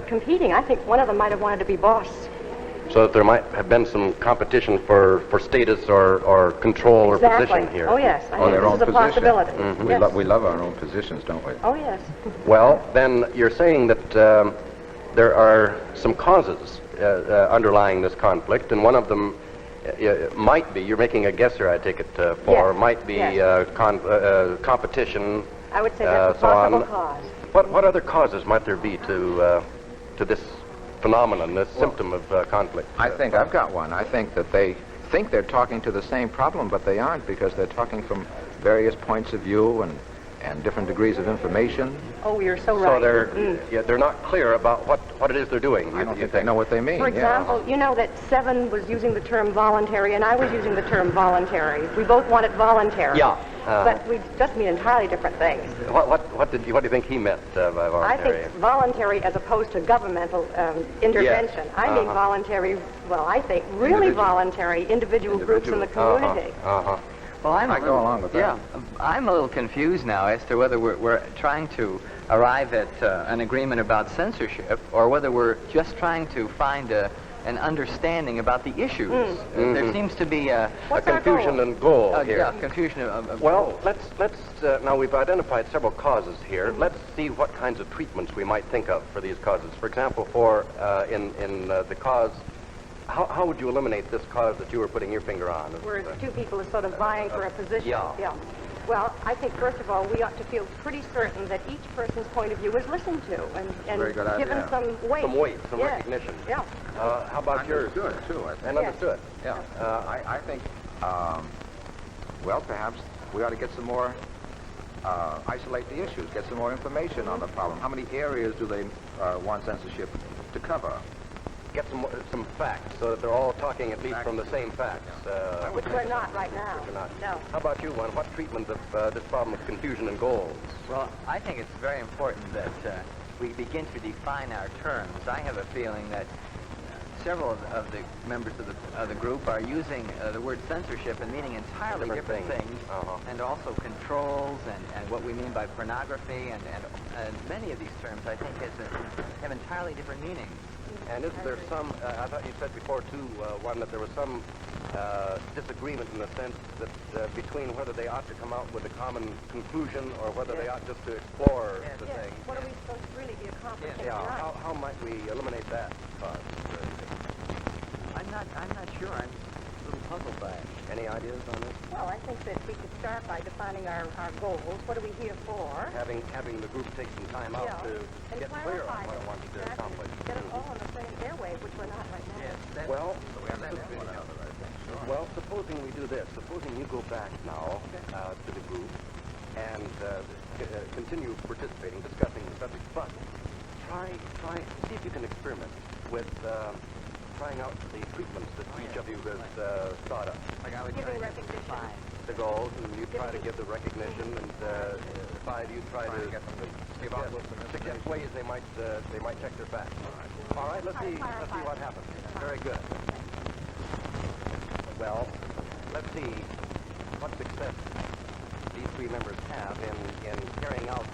competing. I think one of them might have wanted to be boss. So that there might have been some competition for status or control or position here. Oh, yes. I think their this own is a position. possibility. Mm-hmm. Yes. We love our own positions, don't we? Oh, yes. Well, then you're saying that there are some causes underlying this conflict, and one of them might be, you're making a guess here, I take it, Yes. might be Yes. competition. I would say that's a so possible on. cause. What other causes might there be to this phenomenon, this symptom of conflict? I think I've got one. I think that they think they're talking to the same problem, but they aren't, because they're talking from various points of view and different degrees of information. Oh, you're so right. So they're not clear about what it is they're doing. I don't think they know what they mean. For example, you know that Seven was using the term voluntary, and I was using the term voluntary. We both want it voluntary. Yeah. But we just mean entirely different things. What do you think he meant by voluntary? I think voluntary as opposed to governmental intervention. Yes. I mean voluntary, well, I think really voluntary individual groups in the community. Well, I go along with that. Yeah, I'm a little confused now as to whether we're trying to arrive at an agreement about censorship or whether we're just trying to find an understanding about the issues. There seems to be a confusion and goal here. Yeah, confusion of Well, let's now we've identified several causes here. Let's see what kinds of treatments we might think of for these causes. For example, in the cause, how would you eliminate this cause that you were putting your finger on? Where two people are sort of vying for a position. Yeah. Well, I think, first of all, we ought to feel pretty certain that each person's point of view is listened to and Very good given idea. some weight. Some weight, some Yes. recognition. Yeah. How about yours? Understood, too, I think. And understood. Yeah. I think, well, perhaps we ought to get some more, isolate the issues, get some more information on the problem. How many areas do they want censorship to cover? Get some facts so that they're all talking at least from the same facts. Which we're not right now. Which we're not. No. How about you, Juan? What treatment of this problem of confusion and goals? Well, I think it's very important that we begin to define our terms. I have a feeling that several of the members of the group are using the word censorship and meaning entirely different things, and also controls and what we mean by pornography, and many of these terms, I think, have entirely different meanings. And isn't there some, I thought you said before, too, one, that there was some disagreement in the sense that between whether they ought to come out with a common conclusion or whether they ought just to explore the thing. What are we supposed to really be accomplishing? Yeah, how might we eliminate that cause? I'm not sure. I'm a little puzzled by it. Any ideas on this? Well, I think that we could start by defining our goals. What are we here for? Having the group take some time out to and get clear on clarify what it them. wants to Exactly. accomplish. Get it all on the same airwave, which we're not right now. Well, Well, supposing we do this. Supposing you go back now to the group and continue participating, discussing the subject, but see if you can experiment with trying out the treatments that each of you has thought of. Like I would Giving recognition. The goals, and you try to give the recognition, and five, you try to get them to give out with some suggest ways they might check their facts. All right, let's see what happens. Very good. Well, let's see what success these three members have in carrying out